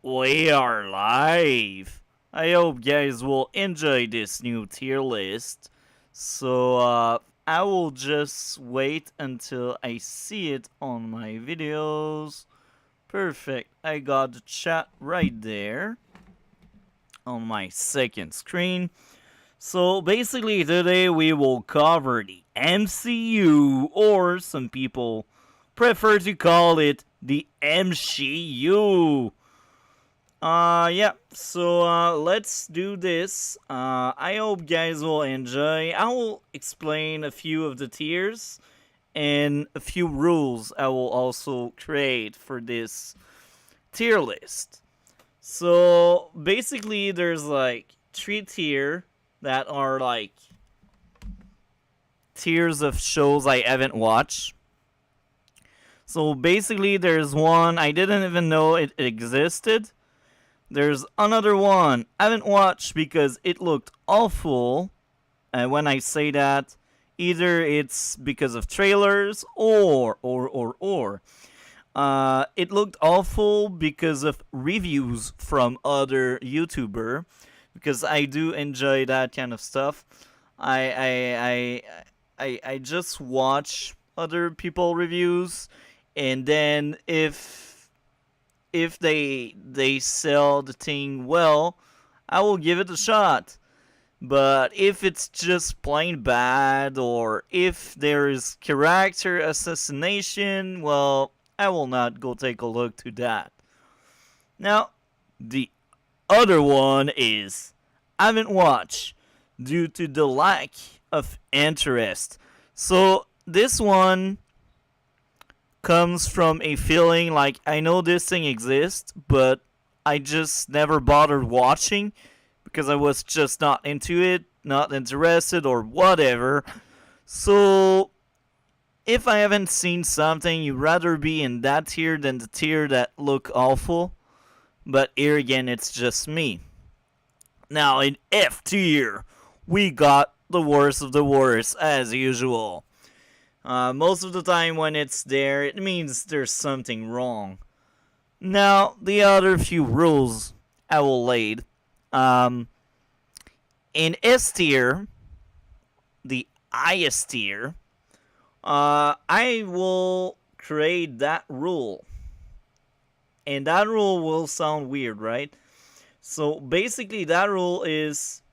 We are live. I hope guys will enjoy this new tier list. So I will just wait until I see it on my videos. Perfect. I got the chat right there on my second screen. So basically today we will cover the MCU, or some people prefer to call it the MCU. Yeah, so let's do this. I hope guys will enjoy. I will explain a few of the tiers and a few rules I will also create for this tier list. So basically, there's like three tier that are like tiers of shows I haven't watched. So basically, there's one I didn't even know it existed. There's another one I haven't watched because it looked awful. And when I say that, either it's because of trailers or it looked awful because of reviews from other YouTuber. Because I do enjoy that kind of stuff. I just watch other people reviews, and then if they sell the thing well, I will give it a shot. But if it's just plain bad, or if there is character assassination, well, I will not go take a look to that. Now, the other one is I haven't watched due to the lack of interest. So this one comes from a feeling like I know this thing exists, but I just never bothered watching because I was just not into it, not interested, or whatever. So if I haven't seen something, you'd rather be in that tier than the tier that look awful. But here again, it's just me. Now in F tier, we got the worst of the worst as usual. Most of the time when it's there, it means there's something wrong. Now, the other few rules I will lay. In S tier, the highest tier, I will create that rule. And that rule will sound weird, right? So basically, that rule is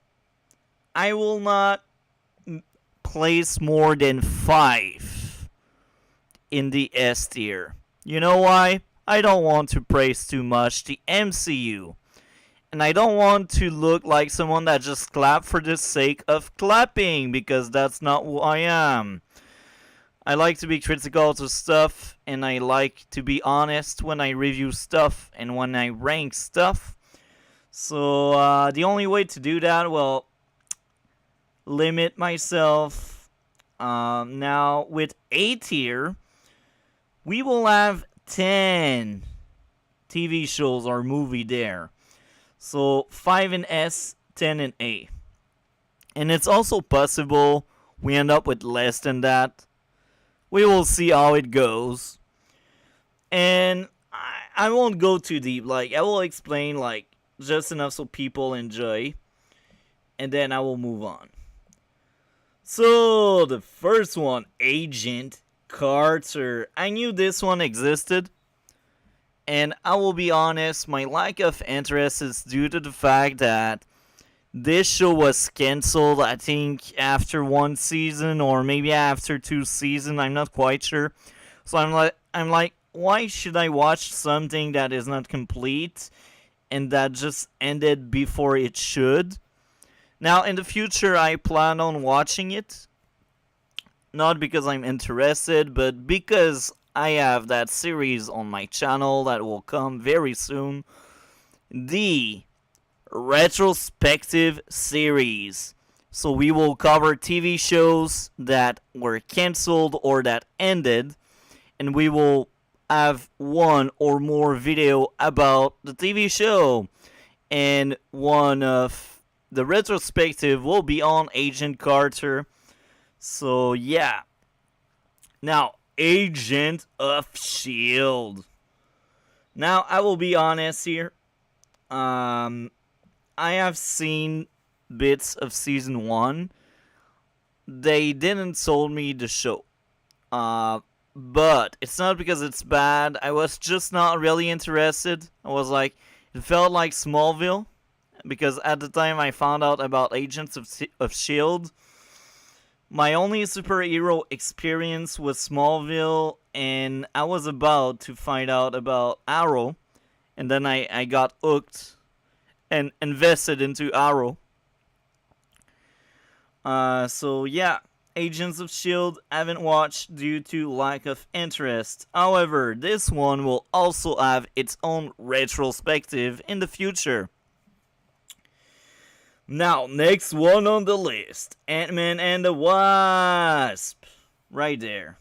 I will not place more than 5 in the S tier. You know why? I don't want to praise too much the MCU. And I don't want to look like someone that just clapped for the sake of clapping, because that's not who I am. I like to be critical to stuff, and I like to be honest when I review stuff and when I rank stuff. So the only way to do that, well, limit myself. Now with A tier, we will have 10 TV shows or movie there. So 5 in S, 10 in A. And it's also possible we end up with less than that. We will see how it goes. And I won't go too deep. Like, I will explain like just enough so people enjoy. And then I will move on. So the first one, Agent Carter. I knew this one existed. And I will be honest, my lack of interest is due to the fact that this show was cancelled, I think, after 1 season or maybe after 2 seasons. I'm not quite sure. So I'm like, why should I watch something that is not complete and that just ended before it should? Now, in the future, I plan on watching it. Not because I'm interested, but because I have that series on my channel that will come very soon. The retrospective series. So we will cover TV shows that were cancelled or that ended, and we will have one or more video about the TV show. And one of the retrospective will be on Agent Carter. So yeah. Now, Agent of S.H.I.E.L.D. Now, I will be honest here. Um, I have seen bits of season one. They didn't sold me the show. Uh, but it's not because it's bad. I was just not really interested. I was like, it felt like Smallville because at the time I found out about Agents of Shield. My only superhero experience was Smallville, and I was about to find out about Arrow, and then I got hooked and invested into Arrow. So yeah, Agents of Shield haven't watched due to lack of interest. However, this one will also have its own retrospective in the future. Now, next one on the list, Ant-Man and the Wasp. Right there.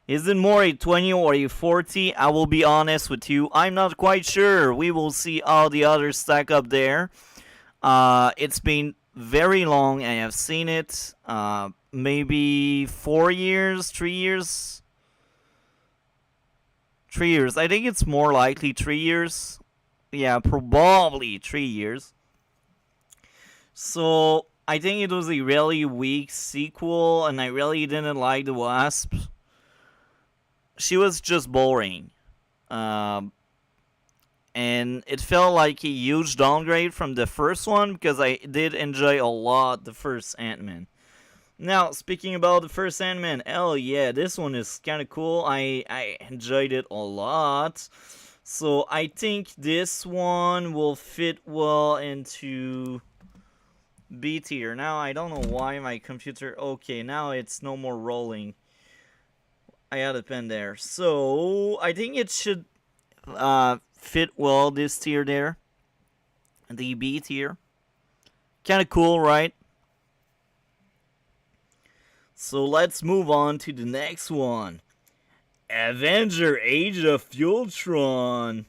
Is it more a 20 or a 40? I will be honest with you, I'm not quite sure. We will see how the others stack up there. It's been very long. I have seen it. Maybe 4 years, 3 years. 3 years. I think it's more likely 3 years. Yeah, probably 3 years. So I think it was a really weak sequel, and I really didn't like the Wasp. She was just boring. Um, and it felt like a huge downgrade from the first one because I did enjoy a lot the first Ant-Man. Now, speaking about the first Ant-Man, hell yeah, this one is kind of cool. I enjoyed it a lot. So I think this one will fit well into B tier. Now, I don't know why my computer... Okay, now it's no more rolling. I had a pen there. So, I think it should fit well this tier there. The B tier. Kind of cool, right? So, let's move on to the next one. Avenger Age of Ultron.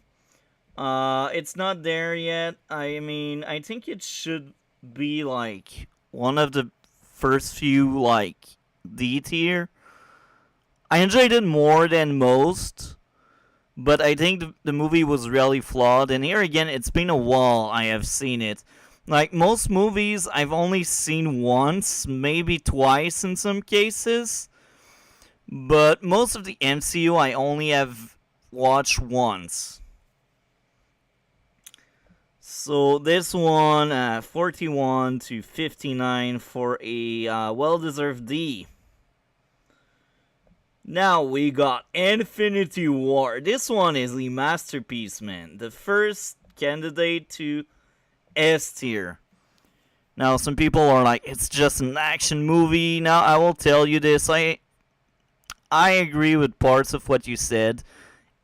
It's not there yet. I mean, I think it should be like one of the first few like D tier. I enjoyed it more than most, but I think the movie was really flawed. And here again, it's been a while I have seen it. Like most movies, I've only seen once, maybe twice in some cases. But most of the MCU I only have watched once. So this one, 41 to 59 for a well-deserved D. Now we got Infinity War. This one is the masterpiece, man. The first candidate to S tier. Now some people are like, it's just an action movie. Now I will tell you this. I agree with parts of what you said.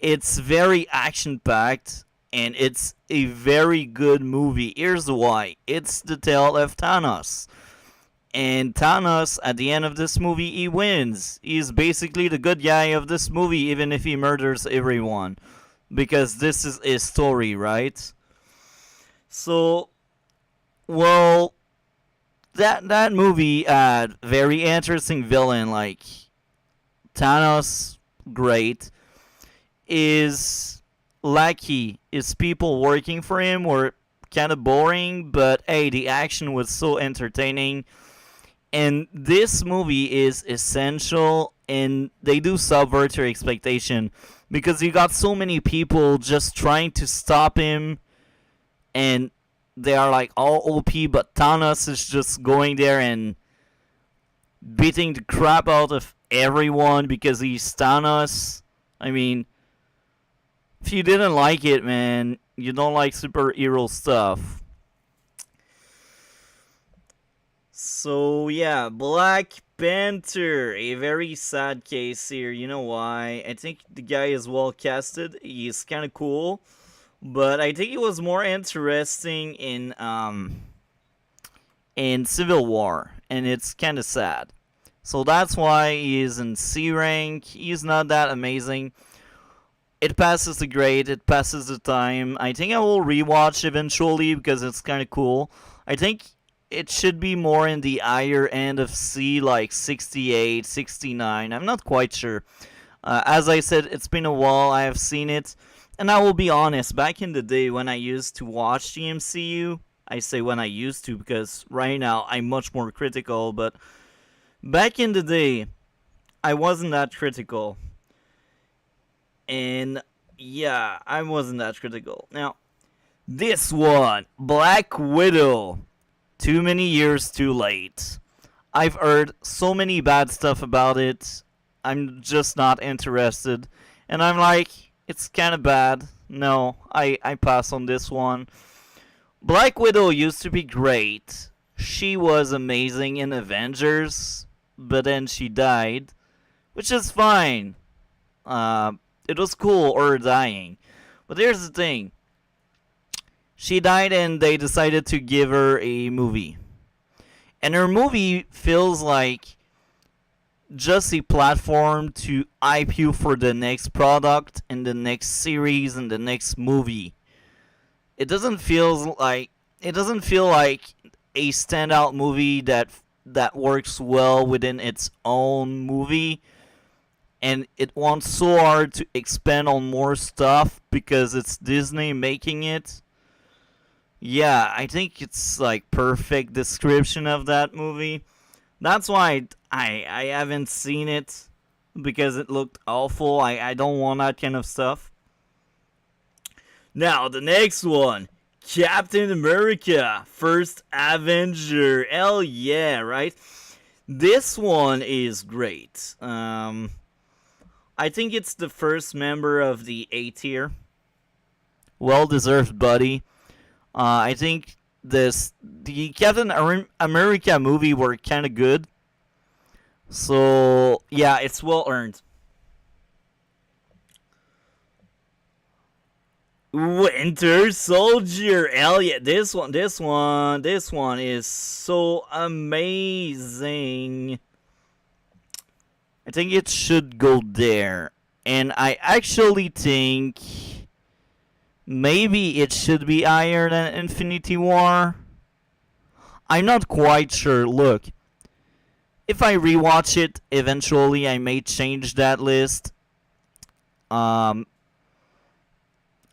It's very action-packed, and it's a very good movie. Here's why. It's the tale of Thanos. And Thanos, at the end of this movie, he wins. He's basically the good guy of this movie, even if he murders everyone. Because this is his story, right? So, well, that movie had very interesting villain, like Thanos, great. Is lackey, is people working for him were kind of boring, but hey, the action was so entertaining. And this movie is essential, and they do subvert your expectation because you got so many people just trying to stop him, and they are like all OP, but Thanos is just going there and beating the crap out of everyone because he's Thanos. I mean, if you didn't like it, man, you don't like superhero stuff. So yeah, Black Panther, a very sad case here. You know why? I think the guy is well casted. He's kind of cool, but I think it was more interesting in Civil War, and it's kind of sad. So that's why he is in C rank. He's not that amazing. It passes the grade. It passes the time. I think I will rewatch eventually because it's kind of cool. I think it should be more in the higher end of C, like 68, 69. I'm not quite sure. As I said, it's been a while I have seen it. And I will be honest, back in the day when I used to watch the MCU, I say when I used to because right now I'm much more critical, but back in the day, I wasn't that critical. And yeah, I wasn't that critical. Now, this one, Black Widow. Too many years too late. I've heard so many bad stuff about it. I'm just not interested. And I'm like, it's kind of bad. No, I pass on this one. Black Widow used to be great. She was amazing in Avengers, but then she died, which is fine. Uh, it was cool her dying. But here's the thing. She died and they decided to give her a movie. And her movie feels like just a platform to hype you for the next product and the next series and the next movie. It doesn't feel like a standout movie that works well within its own movie, and it wants so hard to expand on more stuff because it's Disney making it. Yeah, I think it's like perfect description of that movie. That's why I haven't seen it because it looked awful. I don't want that kind of stuff. Now, the next one, Captain America, First Avenger. Hell yeah, right? This one is great. I think it's the first member of the A tier. Well deserved, buddy. I think the Captain America movie were kind of good. So yeah, it's well earned. Winter Soldier, Elliot. This one is so amazing. I think it should go there, and I actually think maybe it should be higher than Infinity War. I'm not quite sure. Look, if I rewatch it, eventually I may change that list. Um,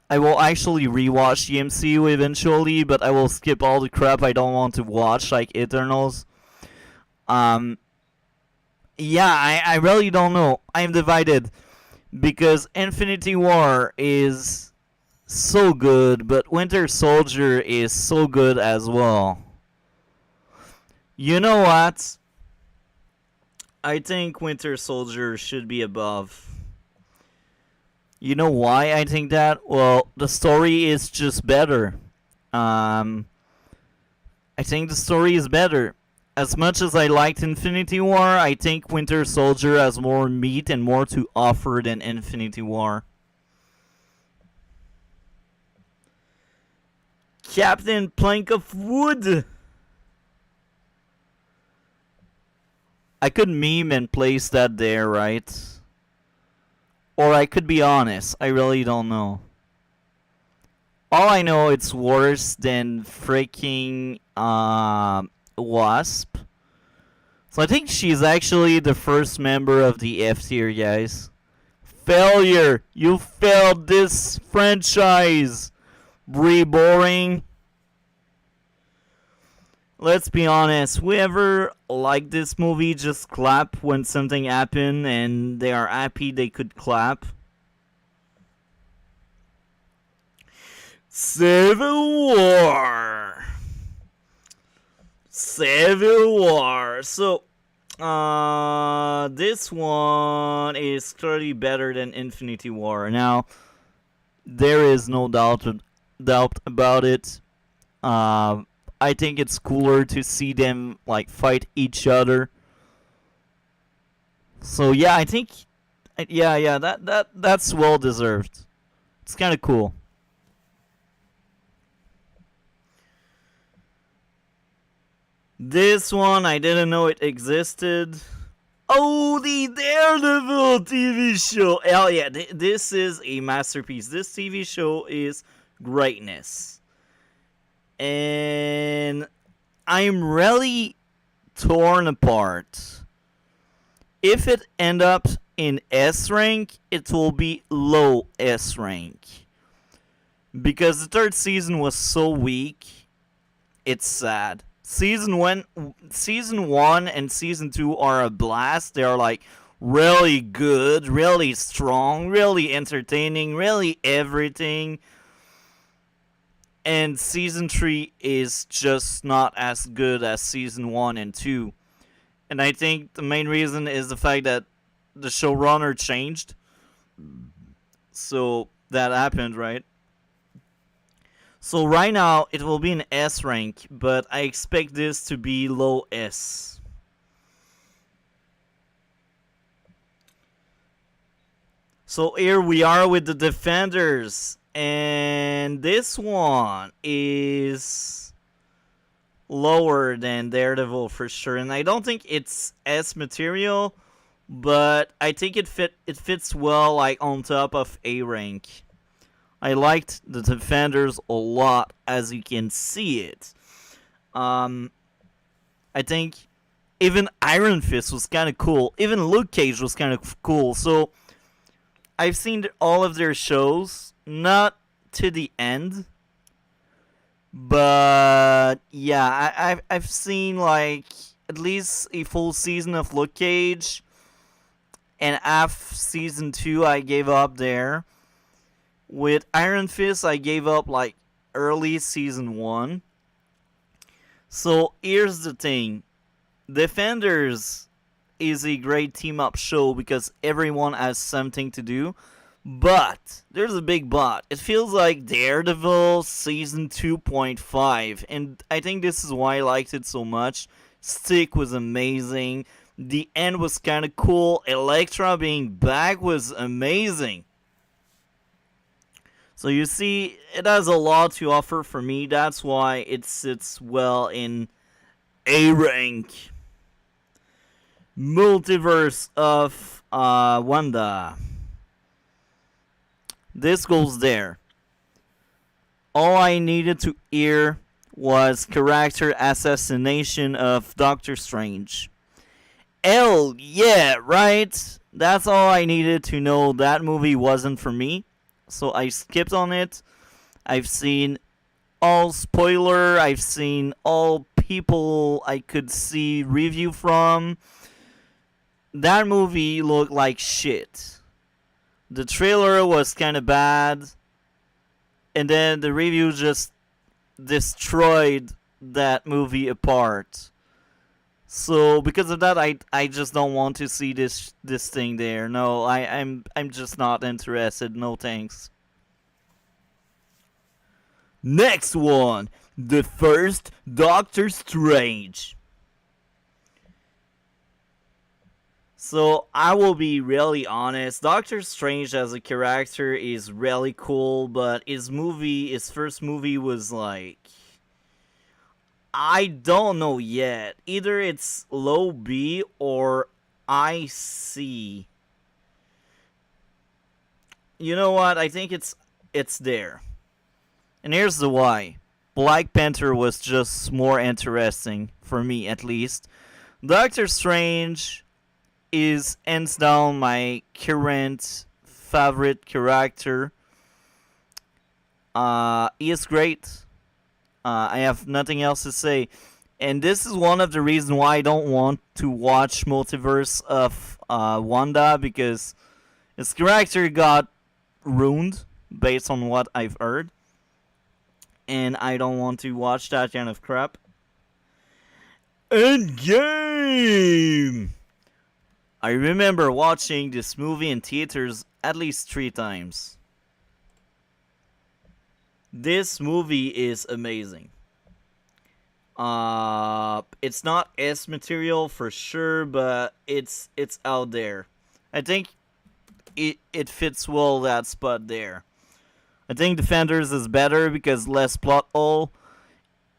I will actually rewatch the MCU eventually, but I will skip all the crap I don't want to watch, like Eternals. Um, yeah, I really don't know. I'm divided because Infinity War is so good, but Winter Soldier is so good as well. You know what? I think Winter Soldier should be above. You know why I think that? Well, the story is just better. Um, I think the story is better. As much as I liked Infinity War, I think Winter Soldier has more meat and more to offer than Infinity War. Captain Plank of Wood. I could meme and place that there, right? Or I could be honest, I really don't know. All I know, it's worse than freaking Wasp. So I think she's actually the first member of the F tier, guys. Failure! You failed this franchise! Brie Boring. Let's be honest, whoever liked this movie just clap when something happened and they are happy they could clap. Civil War. Civil War. So, this one is clearly better than Infinity War. Now, there is no doubt about it. I think it's cooler to see them like fight each other. So yeah, I think that's well deserved. It's kind of cool. This one I didn't know it existed. Oh, the Daredevil TV show. Hell yeah, this is a masterpiece. This TV show is greatness. And I'm really torn apart. If it end up in S rank, it will be low S rank. because the third season was so weak. It's sad. Season one and season two are a blast. They are like really good, really strong, really entertaining, really everything. And season three is just not as good as season one and two. And I think the main reason is the fact that the showrunner changed. So that happened, right? So right now it will be an S rank, but I expect this to be low S. So here we are with the Defenders, and this one is lower than Daredevil for sure, and I don't think it's S material, but I think it fits well like on top of A rank. I liked the Defenders a lot, as you can see it. Um, I think even Iron Fist was kind of cool. Even Luke Cage was kind of cool. So I've seen all of their shows, not to the end, but yeah, I've seen like at least a full season of Luke Cage, and after season 2 I gave up there. With Iron Fist, I gave up like early season 1. So here's the thing. Defenders is a great team up show because everyone has something to do. But there's a big but. It feels like Daredevil season 2.5, and I think this is why I liked it so much. Stick was amazing. The end was kind of cool. Elektra being back was amazing. So you see, it has a lot to offer for me. That's why it sits well in A rank. Multiverse of Wanda. This goes there. All I needed to hear was character assassination of Doctor Strange. Hell yeah, right? That's all I needed to know. That movie wasn't for me. So I skipped on it. I've seen all spoiler. I've seen all people I could see review from. That movie looked like shit. The trailer was kind of bad. And then the review just destroyed that movie apart. So because of that, I just don't want to see this thing there. No, I'm just not interested. No thanks. Next one, the first Doctor Strange. So I will be really honest. Doctor Strange as a character is really cool, but his first movie was like, I don't know yet. Either it's low B or I C. You know what? I think it's there. And here's the why. Black Panther was just more interesting for me at least. Doctor Strange is hands down my current favorite character. He is great. I have nothing else to say. And this is one of the reasons why I don't want to watch Multiverse of Wanda, because his character got ruined based on what I've heard. And I don't want to watch that kind of crap. Endgame! I remember watching this movie in theaters at least 3 times. This movie is amazing. It's not S material for sure, but it's out there. I think it fits well that spot there. I think Defenders is better because less plot hole,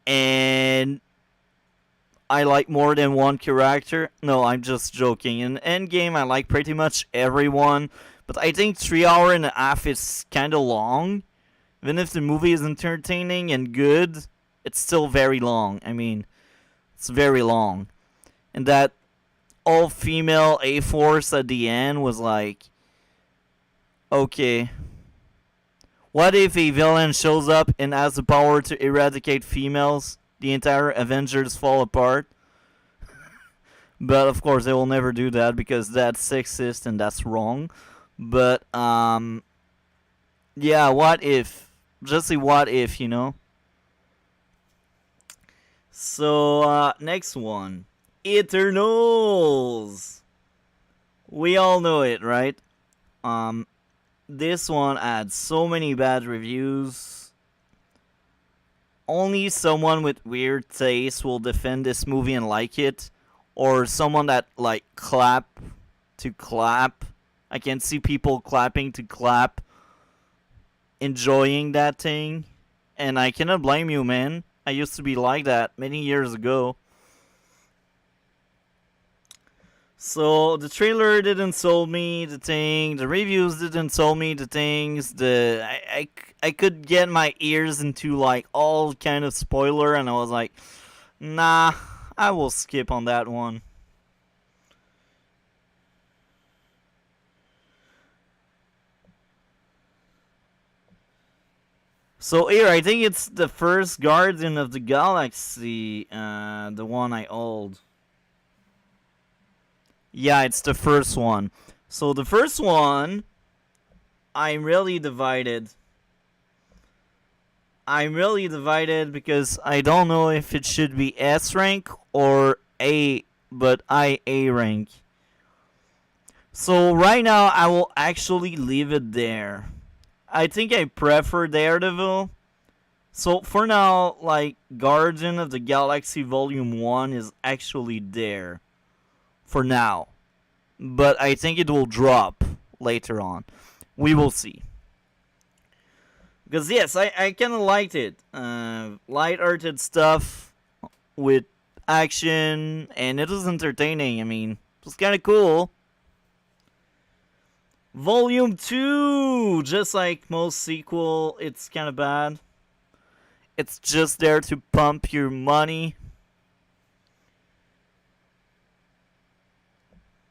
and I like more than one character. No, I'm just joking. In Endgame, I like pretty much everyone, but I think 3.5 hours is kind of long. Even if the movie is entertaining and good, it's still very long. I mean, it's very long. And that all-female A-Force at the end was like, okay, What if a villain shows up and has the power to eradicate females? The entire Avengers fall apart. But of course, they will never do that because that's sexist and that's wrong. But yeah, what if? Just a what if, you know? So next one, Eternals. We all know it, right? Um, this one had so many bad reviews. Only someone with weird taste will defend this movie and like it, or someone that like clap to clap. I can see people clapping to clap, enjoying that thing, and I cannot blame you, man. I used to be like that many years ago. So the trailer didn't sell me the thing. The reviews didn't sell me the things. I could get my ears into like all kind of spoiler, and I was like, nah, I will skip on that one. So here, I think it's the first Guardian of the Galaxy, the one I old. Yeah, it's the first one. So the first one, I'm really divided. I'm really divided because I don't know if it should be S rank or A, but I A rank. So right now, I will actually leave it there. I think I prefer Daredevil. So for now, like Guardian of the Galaxy Volume 1 is actually there. For now. But I think it will drop later on. We will see. Because yes, I kind of liked it. Light-hearted stuff with action, and it was entertaining. I mean, it was kind of cool. Volume 2, just like most sequel, it's kind of bad. It's just there to pump your money.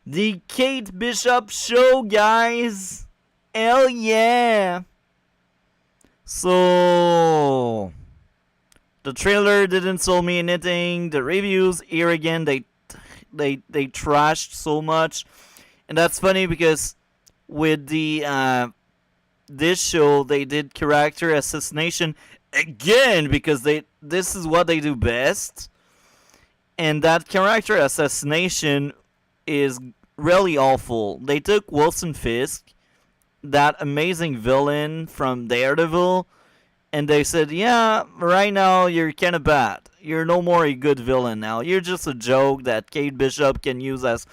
The Kate Bishop Show, guys! Hell yeah! So, the trailer didn't sell me anything. The reviews here again, they trashed so much, and that's funny because with the this show they did character assassination again because this is what they do best, and that character assassination is really awful. They took Wilson Fisk, that amazing villain from Daredevil, and they said, yeah, right now you're kind of bad. You're no more a good villain now. You're just a joke that Kate Bishop can use as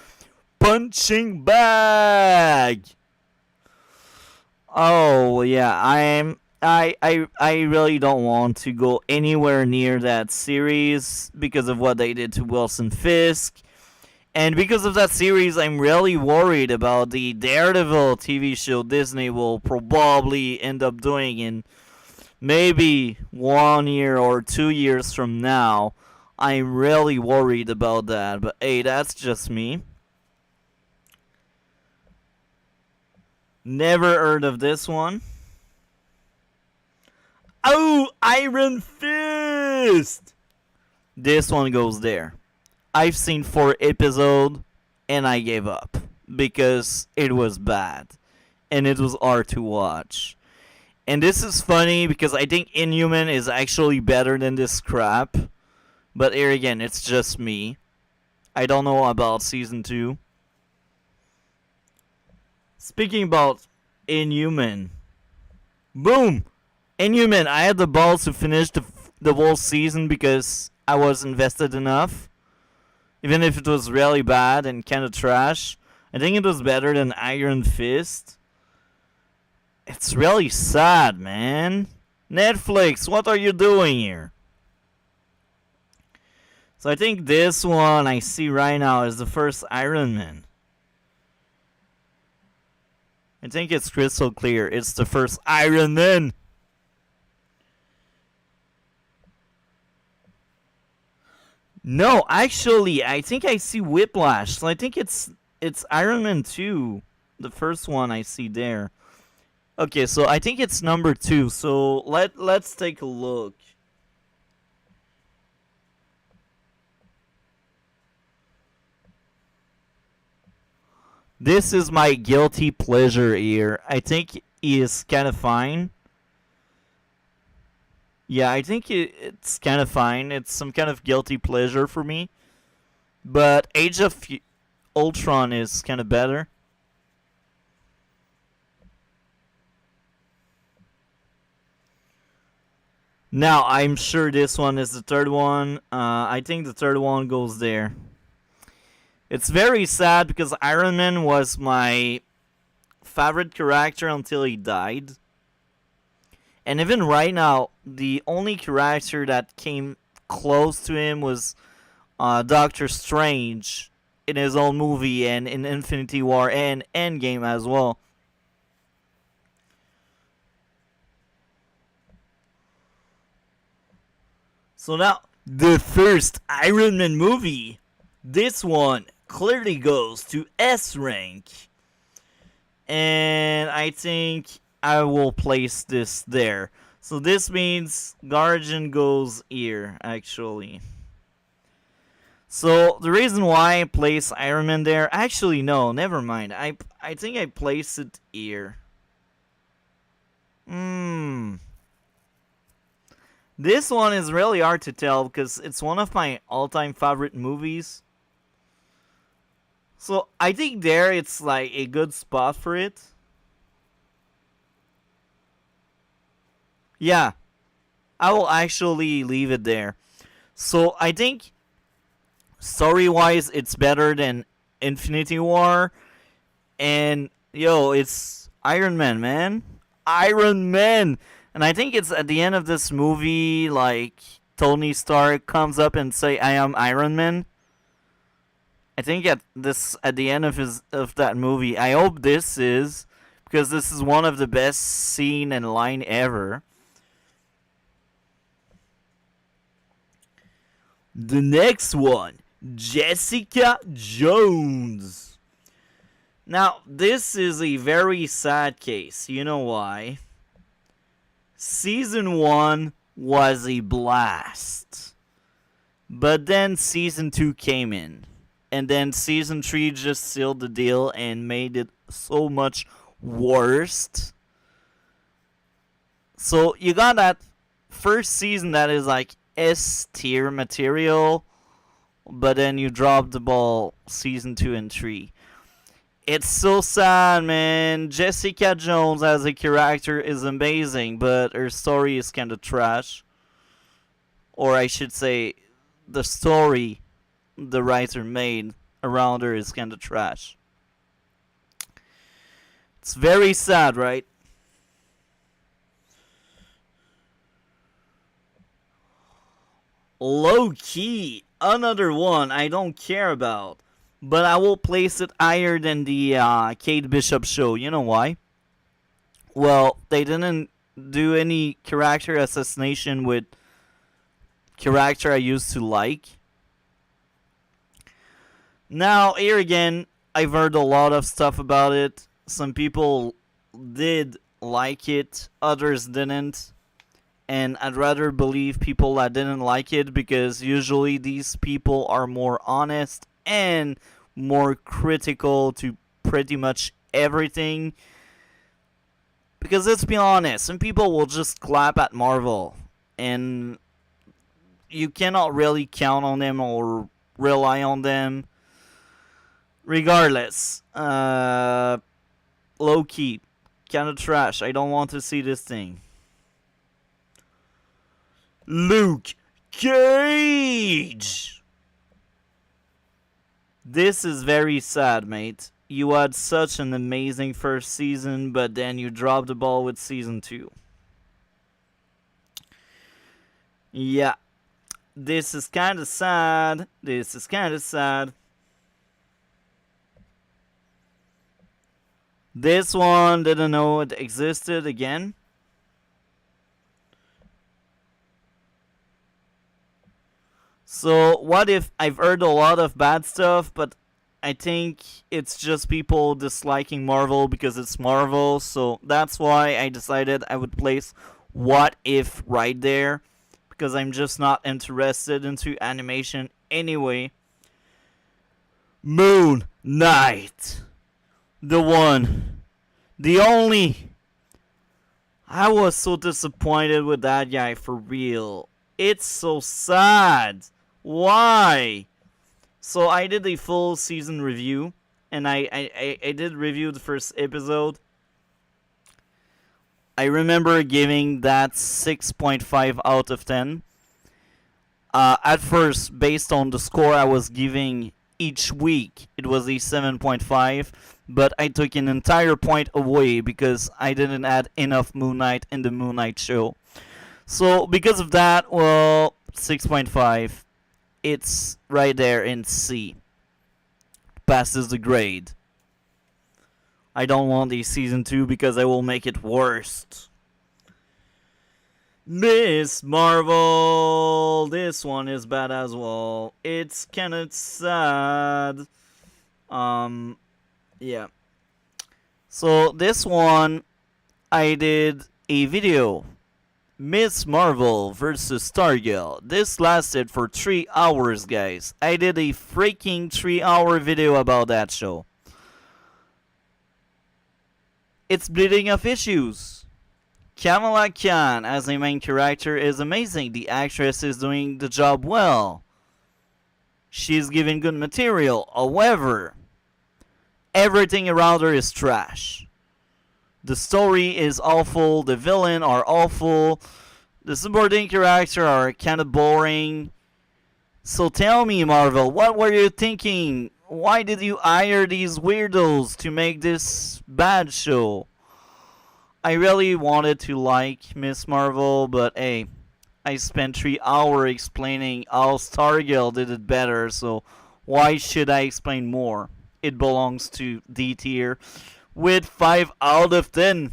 punching bag. Oh yeah, I really don't want to go anywhere near that series because of what they did to Wilson Fisk. And because of that series, I'm really worried about the Daredevil TV show Disney will probably end up doing in maybe 1 year or 2 years from now. I'm really worried about that. But hey, that's just me. Never heard of this one. Oh, Iron Fist! This one goes there. I've seen 4 episodes and I gave up because it was bad and it was hard to watch. And this is funny because I think Inhuman is actually better than this crap. But here again, it's just me. I don't know about season 2. Speaking about Inhuman. Boom! Inhuman, I had the balls to finish the whole season because I was invested enough. Even if it was really bad and kind of trash. I think it was better than Iron Fist. It's really sad, man. Netflix, what are you doing here? So I think this one I see right now is the first Iron Man. I think it's crystal clear. It's the first Iron Man. No, actually, I think I see Whiplash. So I think it's Iron Man 2, the first one I see there. Okay, so I think it's number 2. So let's take a look. This is my guilty pleasure here. I think he is kind of fine. Yeah, I think it's kind of fine. It's some kind of guilty pleasure for me. But Age of Ultron is kind of better. Now, I'm sure this one is the third one. I think the third one goes there. It's very sad because Iron Man was my favorite character until he died. And even right now, the only character that came close to him was Doctor Strange in his own movie and in Infinity War and Endgame as well. So now, the first Iron Man movie. This one clearly goes to S rank. And I think I will place this there. So this means Guardian goes here, actually. So the reason why I place Iron Man there, actually no, never mind. I think I place it here. This one is really hard to tell because it's one of my all-time favorite movies. So I think there it's like a good spot for it. Yeah, I will actually leave it there. So I think story wise it's better than Infinity War. And yo, it's Iron Man, man. Iron Man. And I think it's at the end of this movie, like Tony Stark comes up and say, "I am Iron Man." I think at the end of that movie. I hope this is because this is one of the best scene and line ever. The next one, Jessica Jones. Now, this is a very sad case. You know why? Season 1 was a blast. But then Season 2 came in. And then Season 3 just sealed the deal and made it so much worse. So you got that first season that is like S tier material. But then you drop the ball Season 2 and 3. It's so sad, man. Jessica Jones as a character is amazing, but her story is kind of trash. Or I should say, the story the writer made around her is kind of trash. It's very sad, right? Low key, another one I don't care about. But I will place it higher than the Kate Bishop show. You know why? Well, they didn't do any character assassination with character I used to like. Now, here again, I've heard a lot of stuff about it. Some people did like it, others didn't. And I'd rather believe people that didn't like it because usually these people are more honest and more critical to pretty much everything. Because let's be honest, some people will just clap at Marvel and you cannot really count on them or rely on them. Regardless, low key, kind of trash. I don't want to see this thing. Luke Cage! This is very sad, mate. You had such an amazing first season, but then you dropped the ball with season 2. Yeah. This is kind of sad. This is kind of sad. This one didn't know it existed again. So what if I've heard a lot of bad stuff, but I think it's just people disliking Marvel because it's Marvel, so that's why I decided I would place What If right there, because I'm just not interested into animation anyway. Moon Knight. The one. The only. I was so disappointed with that guy, for real. It's so sad. Why? So I did a full season review, and I did review the first episode. I remember giving that 6.5 out of 10. At first, based on the score I was giving each week, it was a 7.5, but I took an entire point away because I didn't add enough Moon Knight in the Moon Knight show. So because of that, well, 6.5. It's right there in C. Passes the grade. I don't want a season 2 because I will make it worse. Miss Marvel. This one is bad as well. It's kinda sad. Yeah. So this one, I did a video. Miss Marvel vs. Stargirl. This lasted for 3 hours, guys. I did a freaking 3-hour video about that show. It's bleeding of issues. Kamala Khan as a main character is amazing. The actress is doing the job well. She's giving good material. However, everything around her is trash. The story is awful. The villain are awful. The supporting characters are kind of boring. So tell me, Marvel, what were you thinking? Why did you hire these weirdos to make this bad show? I really wanted to like Miss Marvel, but hey, I spent 3 hours explaining how Stargirl did it better, so why should I explain more? It belongs to D tier with 5 out of 10.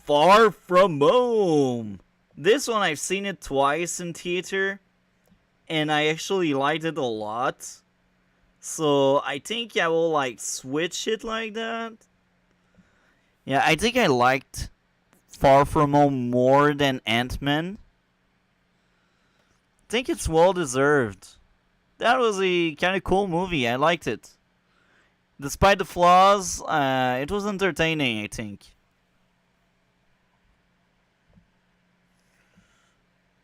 Far From Home. This one I've seen it twice in theater, and I actually liked it a lot. So I think I will like switch it like that. Yeah, I think I liked Far From Home more than Ant-Man. I think it's well deserved. That was a kind of cool movie. I liked it. Despite the flaws, it was entertaining, I think.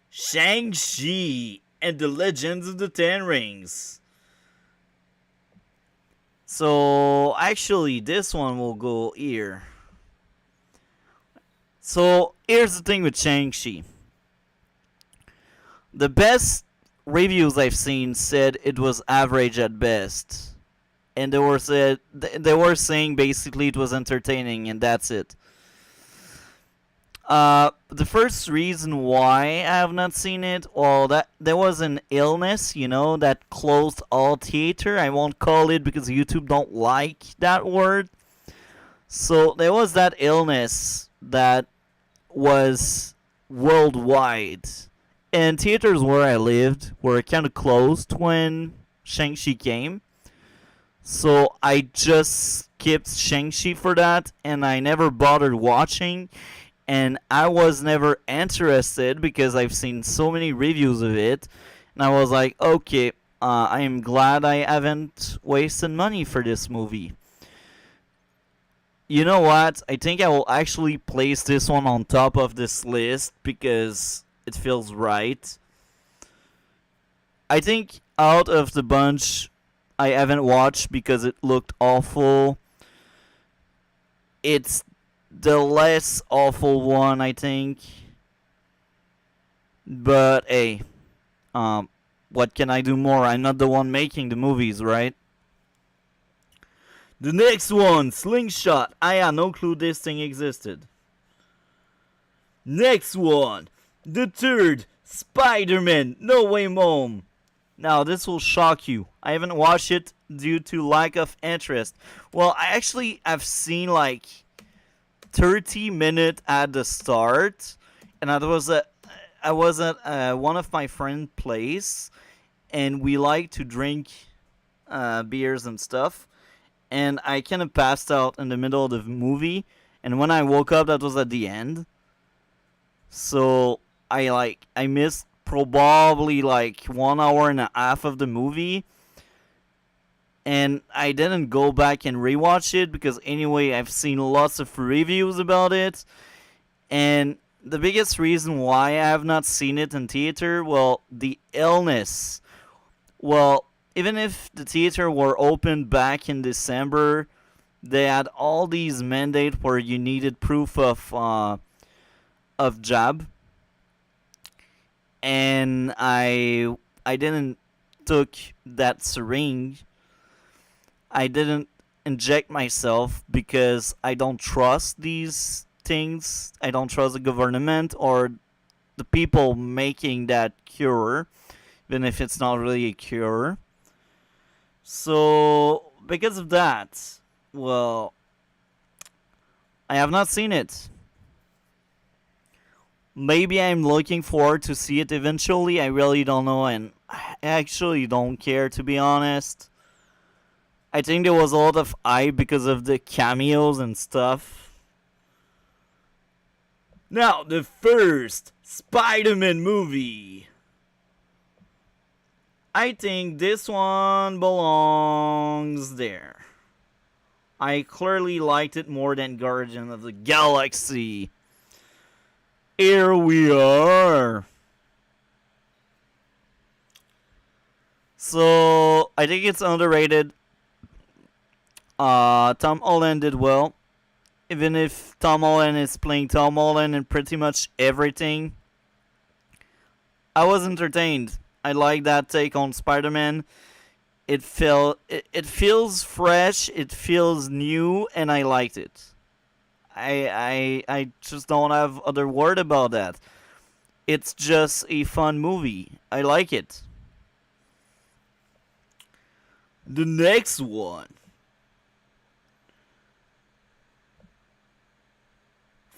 Shang-Chi and the Legends of the Ten Rings. So, actually, this one will go here. So, here's the thing with Shang-Chi. The best reviews I've seen said it was average at best. And they were saying basically it was entertaining, and that's it. The first reason why I have not seen it, well, that there was an illness, that closed all theater. I won't call it because YouTube don't like that word. So there was that illness that was worldwide, and theaters where I lived were kind of closed when Shang-Chi came. So I just skipped Shang-Chi for that, and I never bothered watching. And I was never interested because I've seen so many reviews of it. And I was like, okay, I am glad I haven't wasted money for this movie. You know what? I think I will actually place this one on top of this list because it feels right. I think out of the bunch I haven't watched because it looked awful, it's the less awful one, I think. But hey, what can I do more? I'm not the one making the movies, right? The next one, Slingshot. I had no clue this thing existed. Next one, the third, Spider-Man No Way Home. Now, this will shock you. I haven't watched it due to lack of interest. Well, I actually have seen like 30 minutes at the start, and I was at one of my friend's place, and we like to drink beers and stuff. And I kind of passed out in the middle of the movie, and when I woke up, that was at the end. So I missed probably like 1 hour and a half of the movie, and I didn't go back and rewatch it because anyway I've seen lots of reviews about it, and the biggest reason why I have not seen it in theater, well, the illness. Well, even if the theater were open back in December, they had all these mandates where you needed proof of jab, and I didn't took that syringe. I didn't inject myself because I don't trust these things. I don't trust the government or the people making that cure, even if it's not really a cure. So because of that, well, I have not seen it. Maybe I'm looking forward to see it eventually. I really don't know, and I actually don't care, to be honest. I think there was a lot of hype because of the cameos and stuff. Now, the first Spider-Man movie. I think this one belongs there. I clearly liked it more than Guardian of the Galaxy. Here we are. So, I think it's underrated. Tom Holland did well. Even if Tom Holland is playing Tom Holland in pretty much everything, I was entertained. I like that take on Spider-Man. It feels fresh, it feels new, and I liked it. I just don't have other word about that. It's just a fun movie. I like it. The next one.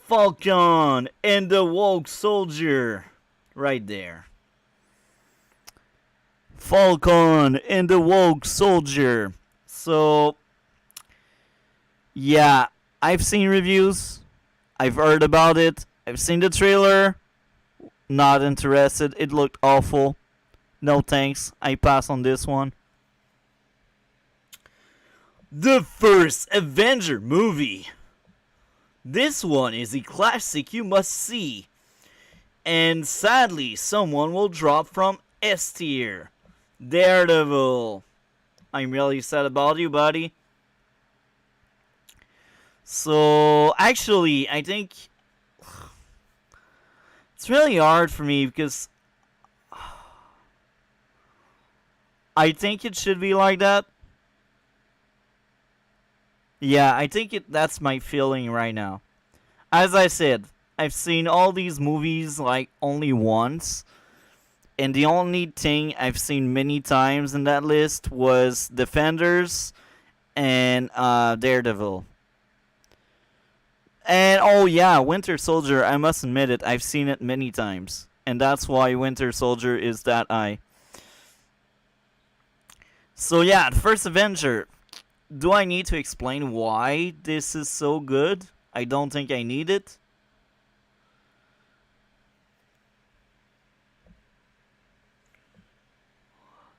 Falcon and the Woke Soldier. Right there. Falcon and the Woke Soldier. So, yeah, I've seen reviews. I've heard about it. I've seen the trailer. Not interested. It looked awful. No thanks. I pass on this one. The first Avenger movie. This one is a classic you must see. And sadly, someone will drop from S tier. Daredevil. I'm really sad about you, buddy. So, actually, I think it's really hard for me because I think it should be like that. Yeah, I think that's my feeling right now. As I said, I've seen all these movies like only once, and the only thing I've seen many times in that list was Defenders and Daredevil. And oh yeah, Winter Soldier, I must admit it, I've seen it many times. And that's why Winter Soldier is that high. So yeah, the first Avenger. Do I need to explain why this is so good? I don't think I need it.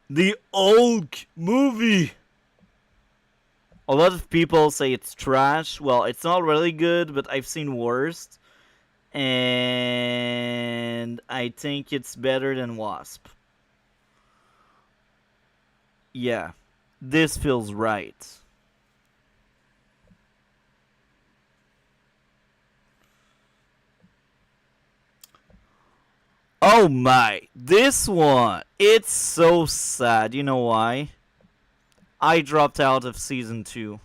The Hulk movie. A lot of people say it's trash. Well, it's not really good, but I've seen worse. And I think it's better than Wasp. Yeah, this feels right. Oh my, this one, it's so sad. You know why? I dropped out of season 2.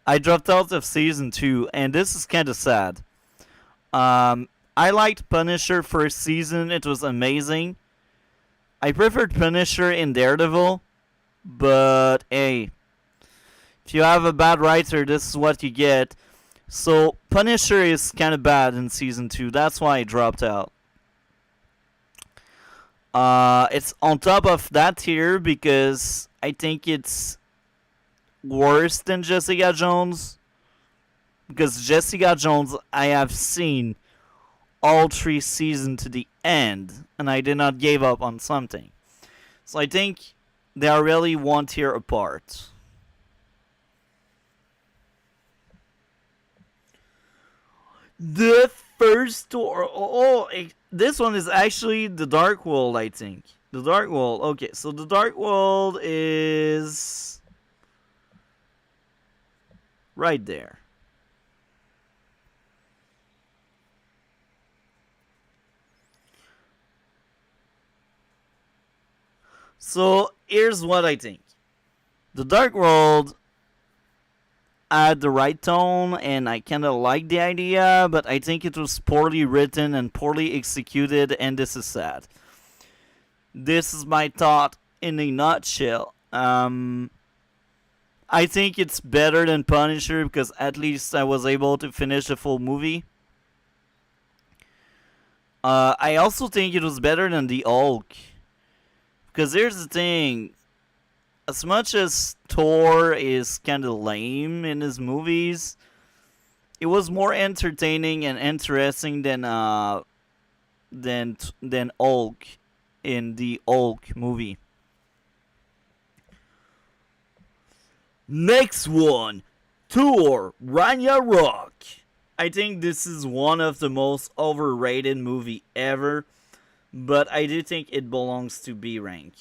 I dropped out of season 2, and this is kind of sad. I liked Punisher first season, it was amazing. I preferred Punisher in Daredevil, but hey, If you have a bad writer, this is what you get. So Punisher is kind of bad in season 2. That's why I dropped out. It's on top of that tier because I think it's worse than Jessica Jones. Because Jessica Jones, I have seen all 3 seasons to the end, and I did not give up on something. So I think they are really one tier apart. The first door. This one is actually the Dark World, I think. The Dark World. Okay, so the Dark World is right there. So here's what I think. The Dark World had the right tone, and I kind of like the idea, but I think it was poorly written and poorly executed, and this is sad. This is my thought in a nutshell. I think it's better than Punisher because at least I was able to finish the full movie. I also think it was better than the Hulk. Because here's the thing. As much as Thor is kind of lame in his movies, it was more entertaining and interesting than Hulk in the Hulk movie. Next one, Thor Ragnarok. I think this is one of the most overrated movie ever, but I do think it belongs to B rank.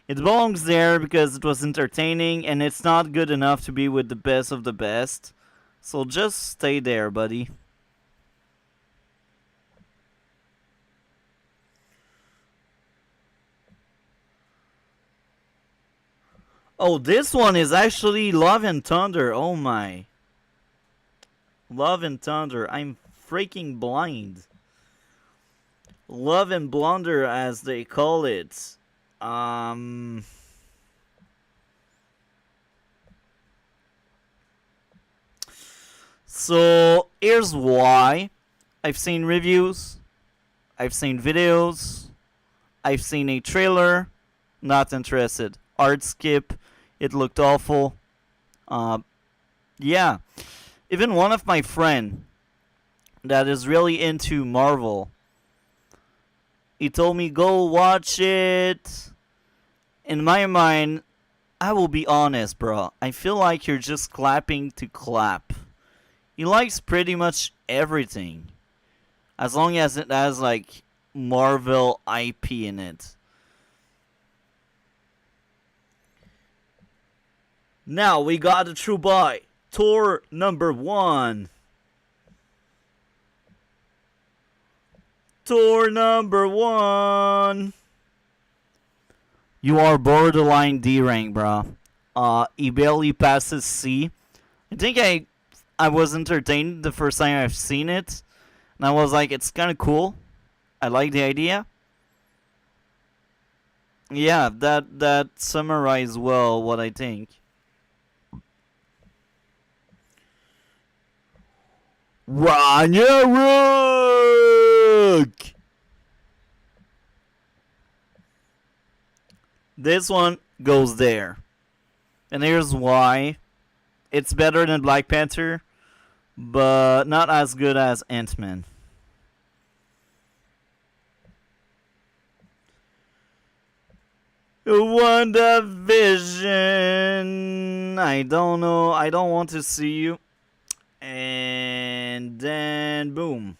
It belongs there because it was entertaining, and it's not good enough to be with the best of the best. So just stay there, buddy. Oh, this one is actually Love and Thunder. Oh my. Love and Thunder. I'm freaking blind. Love and Blunder, as they call it. So here's why. I've seen reviews, I've seen videos, I've seen a trailer. Not interested. Art skip. It looked awful. Yeah. Even one of my friend that is really into Marvel, he told me go watch it. In my mind, I will be honest, bro. I feel like you're just clapping to clap. He likes pretty much everything, as long as it has like Marvel IP in it. Now we got a true buy. Thor number 1. Thor number 1. You are borderline D rank, bro. He barely passes C. I think I was entertained the first time I've seen it, and I was like, it's kind of cool. I like the idea. Yeah, that summarizes well what I think. Ragnarok! This one goes there. And here's why. It's better than Black Panther, but not as good as Ant-Man. WandaVision. I don't know. I don't want to see you. And then boom.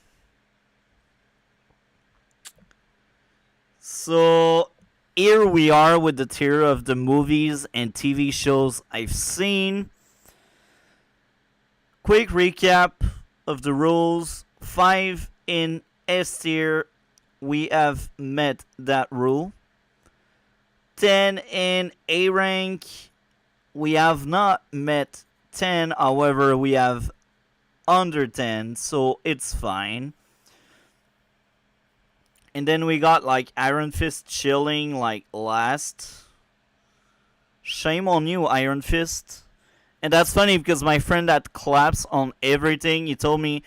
So here we are with the tier of the movies and TV shows I've seen. Quick recap of the rules. 5 in S tier. We have met that rule. 10 in A rank. We have not met 10. However, we have under 10, so it's fine. And then we got like Iron Fist chilling like last. Shame on you, Iron Fist. And that's funny because my friend that claps on everything, he told me,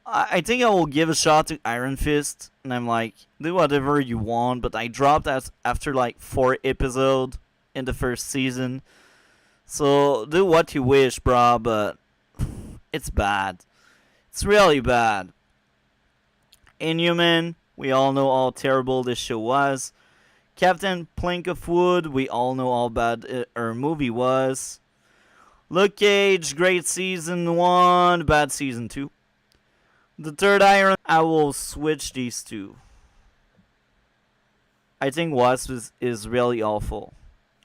I think I will give a shot to Iron Fist. And I'm like, do whatever you want. But I dropped that after like 4 episodes in the first season. So do what you wish, bro. But it's bad. It's really bad. Inhuman, we all know how terrible this show was. Captain Plank of Wood, we all know how bad her movie was. Luke Cage, great season 1, bad season 2. The third Iron, I will switch these two. I think Wasp is really awful.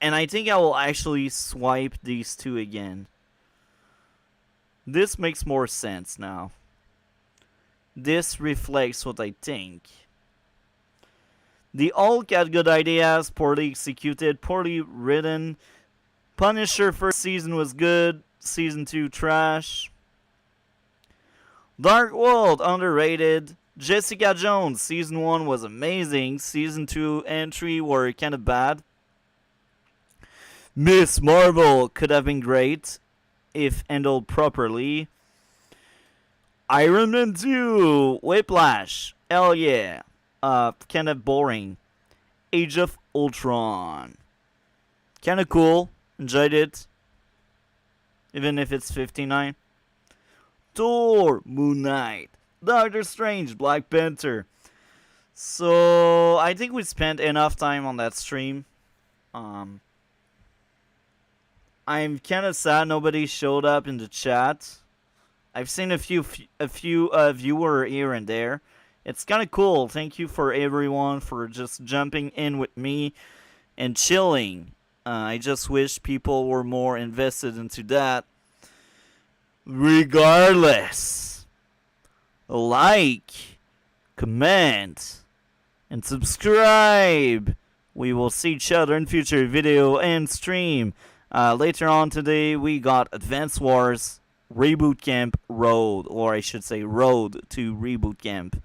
And I think I will actually swipe these two again. This makes more sense now. This reflects what I think. The Hulk had good ideas, poorly executed, poorly written. Punisher first season was good, season 2 trash. Dark World underrated. Jessica Jones season 1 was amazing, season 2 and 3 were kind of bad. Miss Marvel could have been great if handled properly. Iron Man 2, Whiplash, hell yeah. Kind of boring. Age of Ultron, kind of cool, enjoyed it, even if it's 59. Thor, Moon Knight, Doctor Strange, Black Panther. So I think we spent enough time on that stream. I'm kind of sad nobody showed up in the chat. I've seen a few viewer here and there. It's kind of cool. Thank you for everyone for just jumping in with me and chilling. I just wish people were more invested into that. Regardless, like, comment, and subscribe. We will see each other in future video and stream. Later on today, we got Advance Wars Reboot Camp Road, or I should say Road to Reboot Camp.